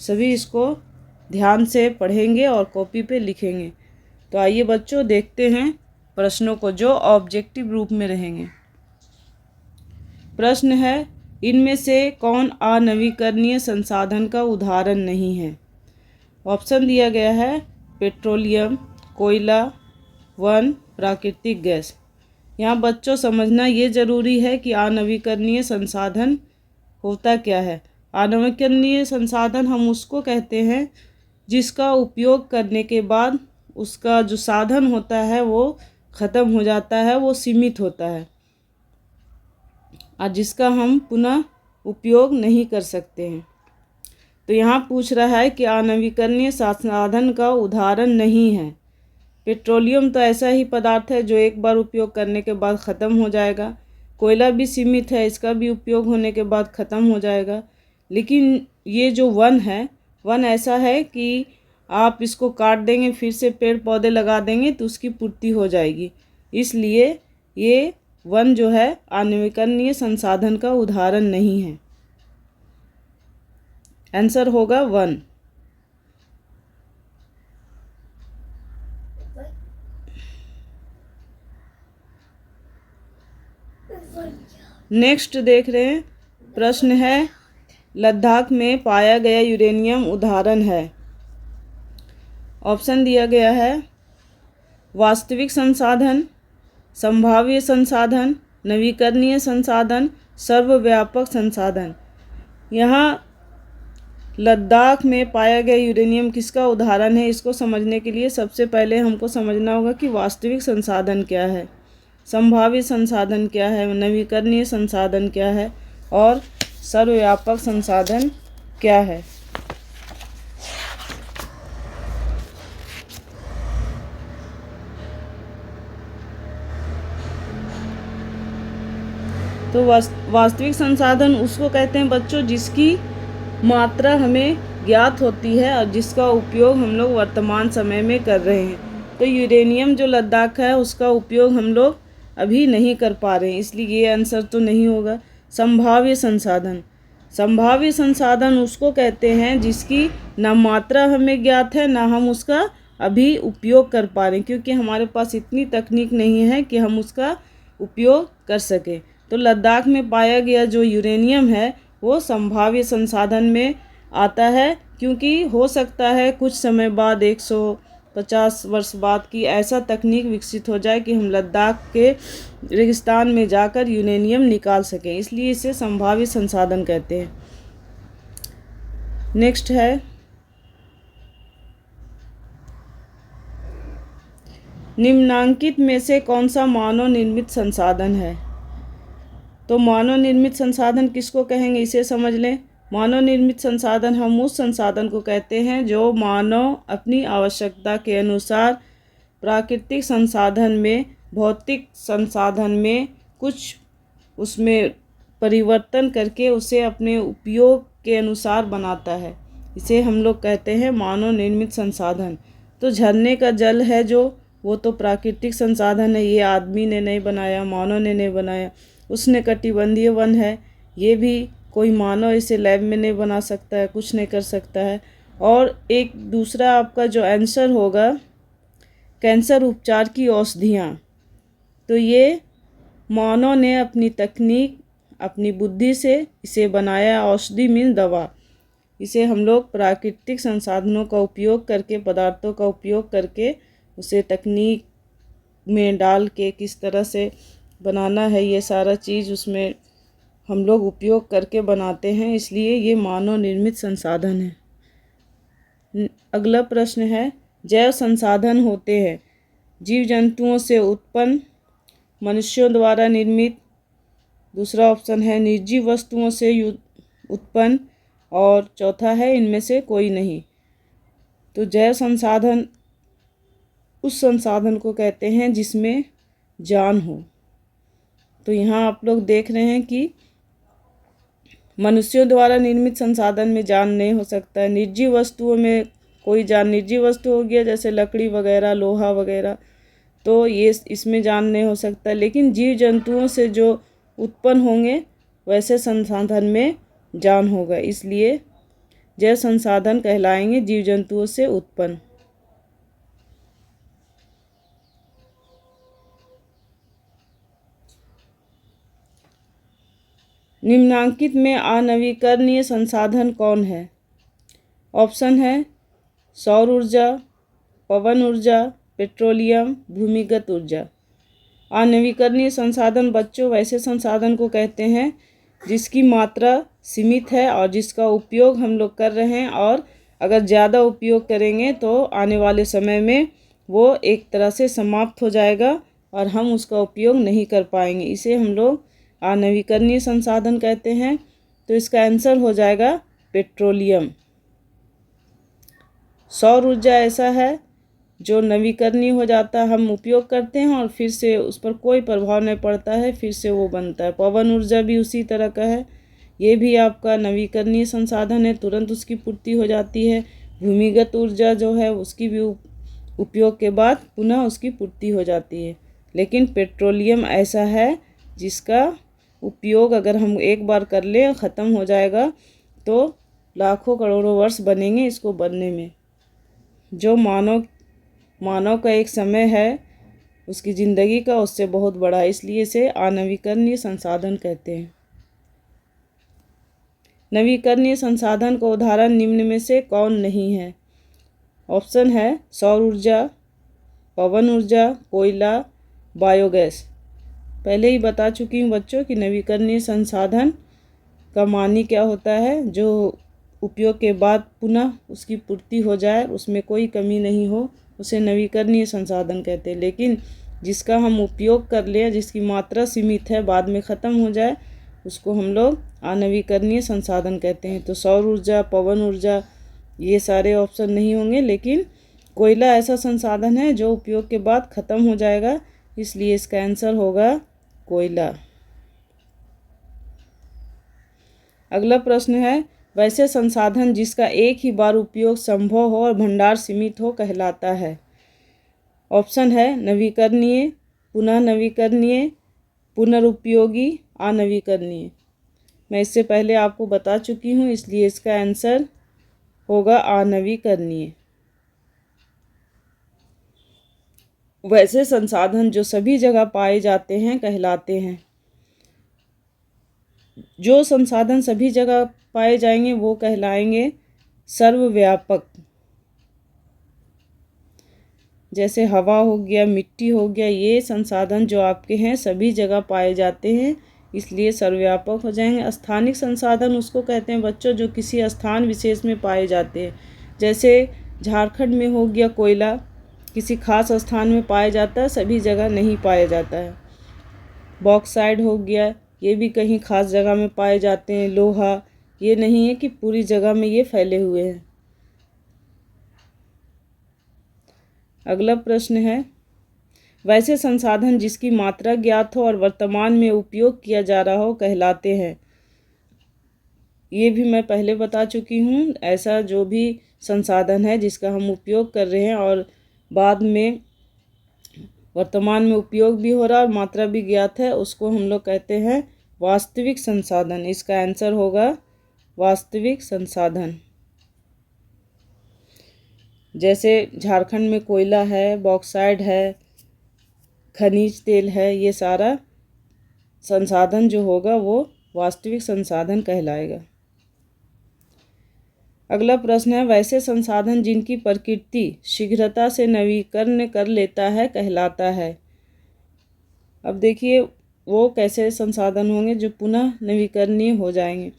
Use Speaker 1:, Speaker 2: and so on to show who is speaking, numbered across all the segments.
Speaker 1: सभी इसको ध्यान से पढ़ेंगे और कॉपी पे लिखेंगे। तो आइए बच्चों देखते हैं प्रश्नों को जो ऑब्जेक्टिव रूप में रहेंगे। प्रश्न है, इनमें से कौन अनवीकरणीय संसाधन का उदाहरण नहीं है? ऑप्शन दिया गया है पेट्रोलियम, कोयला, वन, प्राकृतिक गैस। यहाँ बच्चों समझना ये ज़रूरी है कि अनवीकरणीय संसाधन होता क्या है। अनवीकरणीय संसाधन हम उसको कहते हैं जिसका उपयोग करने के बाद उसका जो साधन होता है वो ख़त्म हो जाता है, वो सीमित होता है और जिसका हम पुनः उपयोग नहीं कर सकते हैं। तो यहाँ पूछ रहा है कि अनवीकरणीय संसाधन का उदाहरण नहीं है। पेट्रोलियम तो ऐसा ही पदार्थ है जो एक बार उपयोग करने के बाद ख़त्म हो जाएगा। कोयला भी सीमित है, इसका भी उपयोग होने के बाद ख़त्म हो जाएगा। लेकिन ये जो वन है, वन ऐसा है कि आप इसको काट देंगे, फिर से पेड़ पौधे लगा देंगे तो उसकी पूर्ति हो जाएगी। इसलिए ये वन जो है अनवीकरणीय संसाधन का उदाहरण नहीं है। आंसर होगा वन। नेक्स्ट देख रहे हैं, प्रश्न है, लद्दाख में पाया गया यूरेनियम उदाहरण है। ऑप्शन दिया गया है वास्तविक संसाधन, संभाव्य संसाधन, नवीकरणीय संसाधन, सर्वव्यापक संसाधन। यहाँ लद्दाख में पाया गया यूरेनियम किसका उदाहरण है? इसको समझने के लिए सबसे पहले हमको समझना होगा कि वास्तविक संसाधन क्या है, संभाव्य संसाधन क्या है, नवीकरणीय संसाधन क्या है और सर्वव्यापक संसाधन क्या है। तो वास्तविक संसाधन उसको कहते हैं बच्चों जिसकी मात्रा हमें ज्ञात होती है और जिसका उपयोग हम लोग वर्तमान समय में कर रहे हैं। तो यूरेनियम जो लद्दाख है उसका उपयोग हम लोग अभी नहीं कर पा रहे हैं, इसलिए ये आंसर तो नहीं होगा। संभाव्य संसाधन, संभाव्य संसाधन उसको कहते हैं जिसकी ना मात्रा हमें ज्ञात है ना हम उसका अभी उपयोग कर पा रहे हैं, क्योंकि हमारे पास इतनी तकनीक नहीं है कि हम उसका उपयोग कर सकें। तो लद्दाख में पाया गया जो यूरेनियम है वो संभाव्य संसाधन में आता है, क्योंकि हो सकता है कुछ समय बाद 150 वर्ष बाद की ऐसा तकनीक विकसित हो जाए कि हम लद्दाख के रेगिस्तान में जाकर यूरेनियम निकाल सकें, इसलिए इसे संभाव्य संसाधन कहते हैं। नेक्स्ट है, निम्नांकित में से कौन सा मानव निर्मित संसाधन है? तो मानव निर्मित संसाधन किसको कहेंगे इसे समझ लें। मानव निर्मित संसाधन हम उस संसाधन को कहते हैं जो मानव अपनी आवश्यकता के अनुसार प्राकृतिक संसाधन में, भौतिक संसाधन में कुछ उसमें परिवर्तन करके उसे अपने उपयोग के अनुसार बनाता है, इसे हम लोग कहते हैं मानव निर्मित संसाधन। तो झरने का जल है जो, वो तो प्राकृतिक संसाधन है, ये आदमी ने नहीं बनाया, मानव ने नहीं बनाया। उष्णकटिबंधीय वन है, ये भी कोई मानव इसे लैब में नहीं बना सकता है, कुछ नहीं कर सकता है। और एक दूसरा आपका जो आंसर होगा कैंसर उपचार की औषधियाँ, तो ये मानव ने अपनी तकनीक, अपनी बुद्धि से इसे बनाया। औषधि मीन दवा, इसे हम लोग प्राकृतिक संसाधनों का उपयोग करके, पदार्थों का उपयोग करके उसे तकनीक में डाल के किस तरह से बनाना है, ये सारा चीज़ उसमें हम लोग उपयोग करके बनाते हैं, इसलिए ये मानव निर्मित संसाधन है। अगला प्रश्न है, जैव संसाधन होते हैं जीव जंतुओं से उत्पन्न, मनुष्यों द्वारा निर्मित, दूसरा ऑप्शन है निर्जीव वस्तुओं से उत्पन्न और चौथा है इनमें से कोई नहीं। तो जैव संसाधन उस संसाधन को कहते हैं जिसमें जान हो। तो यहाँ आप लोग देख रहे हैं कि मनुष्यों द्वारा निर्मित संसाधन में जान नहीं हो सकता है। निर्जीव वस्तुओं में कोई जान, निर्जीव वस्तु हो गया जैसे लकड़ी वगैरह, लोहा वगैरह, तो ये इसमें जान नहीं हो सकता। लेकिन जीव जंतुओं से जो उत्पन्न होंगे वैसे संसाधन में जान होगा, इसलिए जैव संसाधन कहलाएंगे जीव जंतुओं से उत्पन्न। निम्नांकित में अनवीकरणीय संसाधन कौन है? ऑप्शन है सौर ऊर्जा, पवन ऊर्जा, पेट्रोलियम, भूमिगत ऊर्जा। अनवीकरणीय संसाधन बच्चों वैसे संसाधन को कहते हैं जिसकी मात्रा सीमित है और जिसका उपयोग हम लोग कर रहे हैं, और अगर ज़्यादा उपयोग करेंगे तो आने वाले समय में वो एक तरह से समाप्त हो जाएगा और हम उसका उपयोग नहीं कर पाएंगे। इसे हम लोग अनवीकरणीय संसाधन कहते हैं। तो इसका आंसर हो जाएगा पेट्रोलियम। सौर ऊर्जा ऐसा है जो नवीकरणीय हो जाता है, हम उपयोग करते हैं और फिर से उस पर कोई प्रभाव नहीं पड़ता है, फिर से वो बनता है। पवन ऊर्जा भी उसी तरह का है, ये भी आपका नवीकरणीय संसाधन है, तुरंत उसकी पूर्ति हो जाती है। भूमिगत ऊर्जा जो है उसकी भी उपयोग के बाद पुनः उसकी पूर्ति हो जाती है। लेकिन पेट्रोलियम ऐसा है जिसका उपयोग अगर हम एक बार कर लें ख़त्म हो जाएगा तो लाखों करोड़ों वर्ष बनेंगे इसको बनने में। जो मानव का एक समय है उसकी ज़िंदगी का, उससे बहुत बड़ा है, इसलिए इसे अनवीकरणीय संसाधन कहते हैं। नवीकरणीय संसाधन का उदाहरण निम्न में से कौन नहीं है? ऑप्शन है सौर ऊर्जा, पवन ऊर्जा, कोयला, बायोगैस। पहले ही बता चुकी हूँ बच्चों कि नवीकरणीय संसाधन का मानी क्या होता है, जो उपयोग के बाद पुनः उसकी पूर्ति हो जाए, उसमें कोई कमी नहीं हो, उसे नवीकरणीय संसाधन कहते हैं। लेकिन जिसका हम उपयोग कर लें, जिसकी मात्रा सीमित है, बाद में ख़त्म हो जाए, उसको हम लोग अनवीकरणीय संसाधन कहते हैं। तो सौर ऊर्जा, पवन ऊर्जा ये सारे ऑप्शन नहीं होंगे, लेकिन कोयला ऐसा संसाधन है जो उपयोग के बाद ख़त्म हो जाएगा, इसलिए इसका आंसर होगा कोयला। अगला प्रश्न है वैसे संसाधन जिसका एक ही बार उपयोग संभव हो और भंडार सीमित हो कहलाता है? ऑप्शन है नवीकरणीय, पुनः नवीकरणीय, पुनरुपयोगी, अनवीकरणीय। मैं इससे पहले आपको बता चुकी हूँ, इसलिए इसका आंसर होगा अनवीकरणीय। वैसे संसाधन जो सभी जगह पाए जाते हैं कहलाते हैं। जो संसाधन सभी जगह पाए जाएंगे वो कहलाएंगे सर्वव्यापक। जैसे हवा हो गया, मिट्टी हो गया, ये संसाधन जो आपके हैं सभी जगह पाए जाते हैं, इसलिए सर्वव्यापक हो जाएंगे। स्थानिक संसाधन उसको कहते हैं बच्चों जो किसी स्थान विशेष में पाए जाते हैं। जैसे झारखंड में हो गया कोयला, किसी खास स्थान में पाया जाता है, सभी जगह नहीं पाया जाता है। बॉक्साइड हो गया, ये भी कहीं खास जगह में पाए जाते हैं। लोहा, ये नहीं है कि पूरी जगह में ये फैले हुए हैं। अगला प्रश्न है वैसे संसाधन जिसकी मात्रा ज्ञात हो और वर्तमान में उपयोग किया जा रहा हो कहलाते हैं? ये भी मैं पहले बता चुकी हूँ। ऐसा जो भी संसाधन है जिसका हम उपयोग कर रहे हैं और बाद में वर्तमान में उपयोग भी हो रहा है और मात्रा भी ज्ञात है, उसको हम लोग कहते हैं वास्तविक संसाधन। इसका आंसर होगा वास्तविक संसाधन। जैसे झारखंड में कोयला है, बॉक्साइड है, खनिज तेल है, ये सारा संसाधन जो होगा वो वास्तविक संसाधन कहलाएगा। अगला प्रश्न है वैसे संसाधन जिनकी प्रकृति शीघ्रता से नवीकरण कर लेता है कहलाता है? अब देखिए वो कैसे संसाधन होंगे जो पुनः नवीकरणीय हो जाएंगे।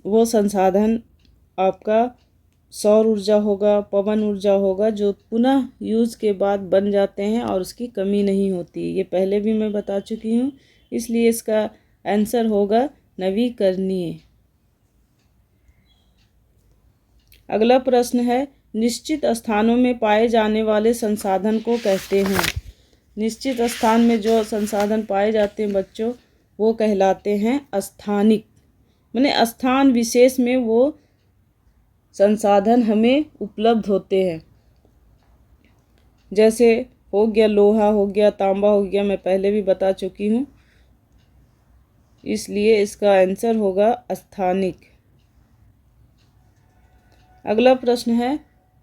Speaker 1: वो संसाधन आपका सौर ऊर्जा होगा, पवन ऊर्जा होगा, जो पुनः यूज़ के बाद बन जाते हैं और उसकी कमी नहीं होती। ये पहले भी मैं बता चुकी हूँ, इसलिए इसका आंसर होगा नवीकरणीय। अगला प्रश्न है निश्चित स्थानों में पाए जाने वाले संसाधन को कहते हैं? निश्चित स्थान में जो संसाधन पाए जाते हैं बच्चों वो कहलाते हैं स्थानिक। माने स्थान विशेष में वो संसाधन हमें उपलब्ध होते हैं। जैसे हो गया लोहा, हो गया तांबा, हो गया, मैं पहले भी बता चुकी हूँ, इसलिए इसका आंसर होगा स्थानिक। अगला प्रश्न है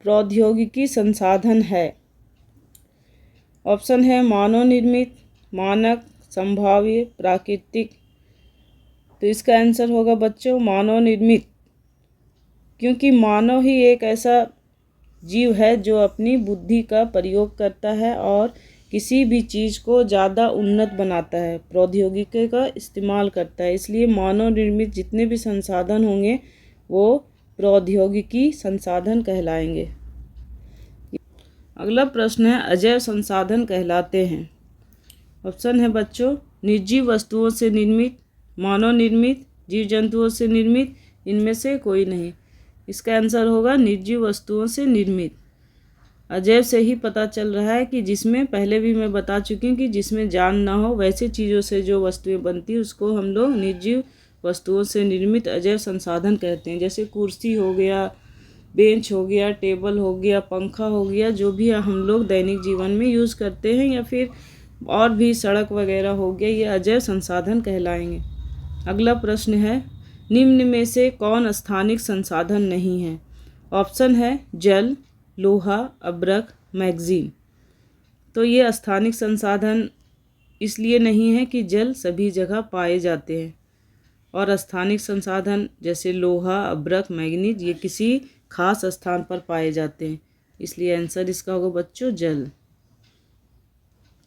Speaker 1: प्रौद्योगिकी संसाधन है। ऑप्शन है मानव निर्मित, मानक, संभाव्य, प्राकृतिक। तो इसका आंसर होगा बच्चों मानव निर्मित, क्योंकि मानव ही एक ऐसा जीव है जो अपनी बुद्धि का प्रयोग करता है और किसी भी चीज़ को ज़्यादा उन्नत बनाता है, प्रौद्योगिकी का इस्तेमाल करता है। इसलिए मानव निर्मित जितने भी संसाधन होंगे वो प्रौद्योगिकी संसाधन कहलाएंगे। अगला प्रश्न है अजैव संसाधन कहलाते हैं। ऑप्शन है बच्चों निर्जीव वस्तुओं से निर्मित, मानव निर्मित, जीव जंतुओं से निर्मित, इनमें से कोई नहीं। इसका आंसर होगा निर्जीव वस्तुओं से निर्मित। अजैव से ही पता चल रहा है कि जिसमें, पहले भी मैं बता चुकी हूँ कि जिसमें जान ना हो वैसे चीज़ों से जो वस्तुएं बनती है उसको हम लोग निर्जीव वस्तुओं से निर्मित अजैव संसाधन कहते हैं। जैसे कुर्सी हो गया, बेंच हो गया, टेबल हो गया, पंखा हो गया, जो भी हम लोग दैनिक जीवन में यूज़ करते हैं, या फिर और भी सड़क वगैरह हो गया, ये अजैव संसाधन कहलाएंगे। अगला प्रश्न है निम्न में से कौन स्थानिक संसाधन नहीं है। ऑप्शन है जल, लोहा, अब्रक, मैगजीन। तो ये स्थानिक संसाधन इसलिए नहीं है कि जल सभी जगह पाए जाते हैं, और स्थानिक संसाधन जैसे लोहा, अब्रक, मैग्नीज ये किसी खास स्थान पर पाए जाते हैं। इसलिए आंसर इसका होगा बच्चों जल।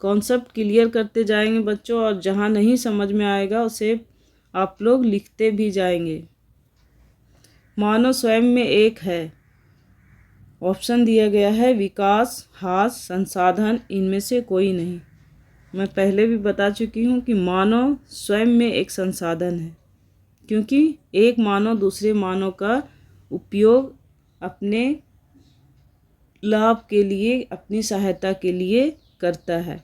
Speaker 1: कॉन्सेप्ट क्लियर करते जाएंगे बच्चों, और जहाँ नहीं समझ में आएगा उसे आप लोग लिखते भी जाएंगे। मानव स्वयं में एक है। ऑप्शन दिया गया है विकास, हास, संसाधन, इनमें से कोई नहीं। मैं पहले भी बता चुकी हूँ कि मानव स्वयं में एक संसाधन है, क्योंकि एक मानव दूसरे मानव का उपयोग अपने लाभ के लिए, अपनी सहायता के लिए करता है।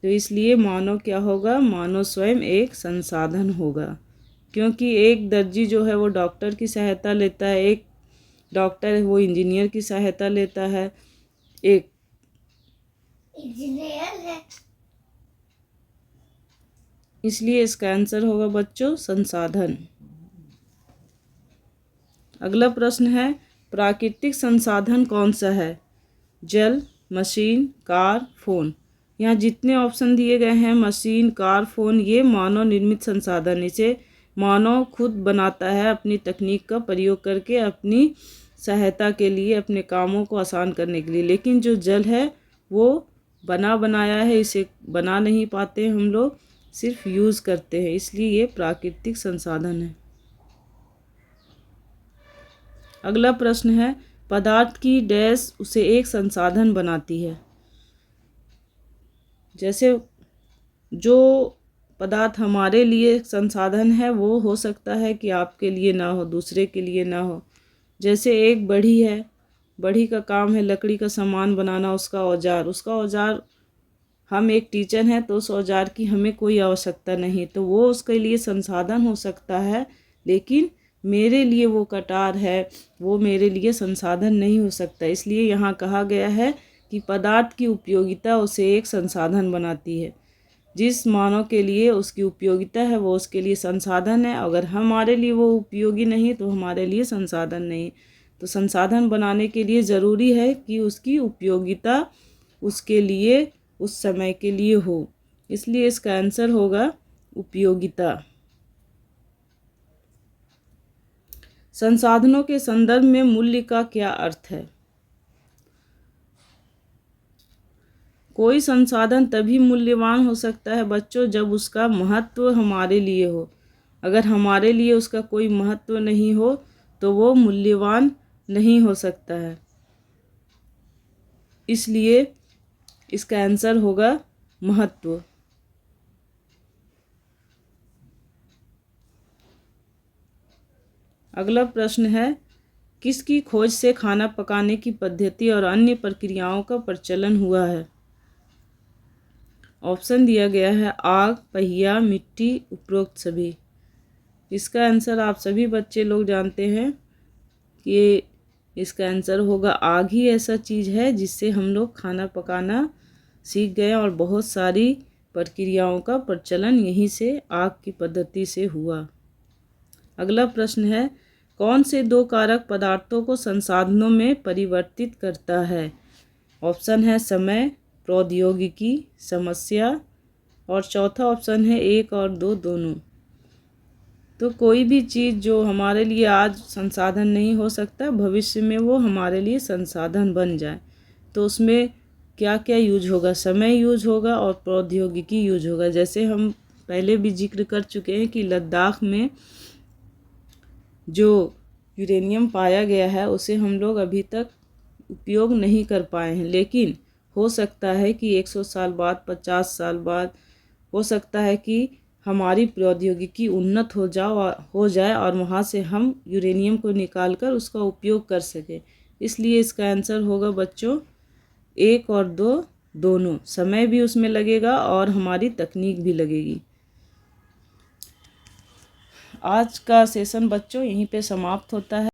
Speaker 1: तो इसलिए मानव क्या होगा, मानव स्वयं एक संसाधन होगा। क्योंकि एक दर्जी जो है वो डॉक्टर की सहायता लेता है, एक डॉक्टर है वो इंजीनियर की सहायता लेता है, एक इंजीनियर है। इसलिए इसका आंसर होगा बच्चों संसाधन। अगला प्रश्न है प्राकृतिक संसाधन कौन सा है। जल, मशीन, कार, फ़ोन। यहाँ जितने ऑप्शन दिए गए हैं मशीन, कार, फ़ोन, ये मानव निर्मित संसाधन, इसे मानव खुद बनाता है अपनी तकनीक का प्रयोग करके, अपनी सहायता के लिए, अपने कामों को आसान करने के लिए। लेकिन जो जल है वो बना बनाया है, इसे बना नहीं पाते हम लोग, सिर्फ यूज़ करते हैं, इसलिए ये प्राकृतिक संसाधन है। अगला प्रश्न है पदार्थ की डैश उसे एक संसाधन बनाती है। जैसे जो पदार्थ हमारे लिए संसाधन है वो हो सकता है कि आपके लिए ना हो, दूसरे के लिए ना हो। जैसे एक बढ़ी है, बढ़ी का काम है लकड़ी का सामान बनाना, उसका औजार हम एक टीचर हैं तो उस औजार की हमें कोई आवश्यकता नहीं, तो वो उसके लिए संसाधन हो सकता है, लेकिन मेरे लिए वो कटार है, वो मेरे लिए संसाधन नहीं हो सकता। इसलिए यहाँ कहा गया है कि पदार्थ की उपयोगिता उसे एक संसाधन बनाती है। जिस मानव के लिए उसकी उपयोगिता है वो उसके लिए संसाधन है, अगर हमारे लिए वो उपयोगी नहीं तो हमारे लिए संसाधन नहीं। तो संसाधन बनाने के लिए ज़रूरी है कि उसकी उपयोगिता उसके लिए उस समय के लिए हो, इसलिए इसका आंसर होगा उपयोगिता। संसाधनों के संदर्भ में मूल्य का क्या अर्थ है। कोई संसाधन तभी मूल्यवान हो सकता है बच्चों जब उसका महत्व हमारे लिए हो। अगर हमारे लिए उसका कोई महत्व नहीं हो तो वो मूल्यवान नहीं हो सकता है। इसलिए इसका आंसर होगा महत्व। अगला प्रश्न है किसकी खोज से खाना पकाने की पद्धति और अन्य प्रक्रियाओं का प्रचलन हुआ है। ऑप्शन दिया गया है आग, पहिया, मिट्टी, उपरोक्त सभी। इसका आंसर आप सभी बच्चे लोग जानते हैं कि इसका आंसर होगा आग ही ऐसा चीज़ है जिससे हम लोग खाना पकाना सीख गए, और बहुत सारी प्रक्रियाओं का प्रचलन यहीं से आग की पद्धति से हुआ। अगला प्रश्न है कौन से दो कारक पदार्थों को संसाधनों में परिवर्तित करता है? ऑप्शन है समय, प्रौद्योगिकी, समस्या, और चौथा ऑप्शन है 1 और 2 दोनों। तो कोई भी चीज़ जो हमारे लिए आज संसाधन नहीं हो सकता, भविष्य में वो हमारे लिए संसाधन बन जाए, तो उसमें क्या क्या यूज होगा? समय यूज होगा और प्रौद्योगिकी यूज होगा। जैसे हम पहले भी जिक्र कर चुके हैं कि लद्दाख में जो यूरेनियम पाया गया है उसे हम लोग अभी तक उपयोग नहीं कर पाए हैं, लेकिन हो सकता है कि 100 साल बाद, 50 साल बाद हो सकता है कि हमारी प्रौद्योगिकी उन्नत हो जाए और वहाँ से हम यूरेनियम को निकाल कर उसका उपयोग कर सकें। इसलिए इसका आंसर होगा बच्चों 1 और 2 दोनों। समय भी उसमें लगेगा और हमारी तकनीक भी लगेगी। आज का सेशन बच्चों यहीं पे समाप्त होता है।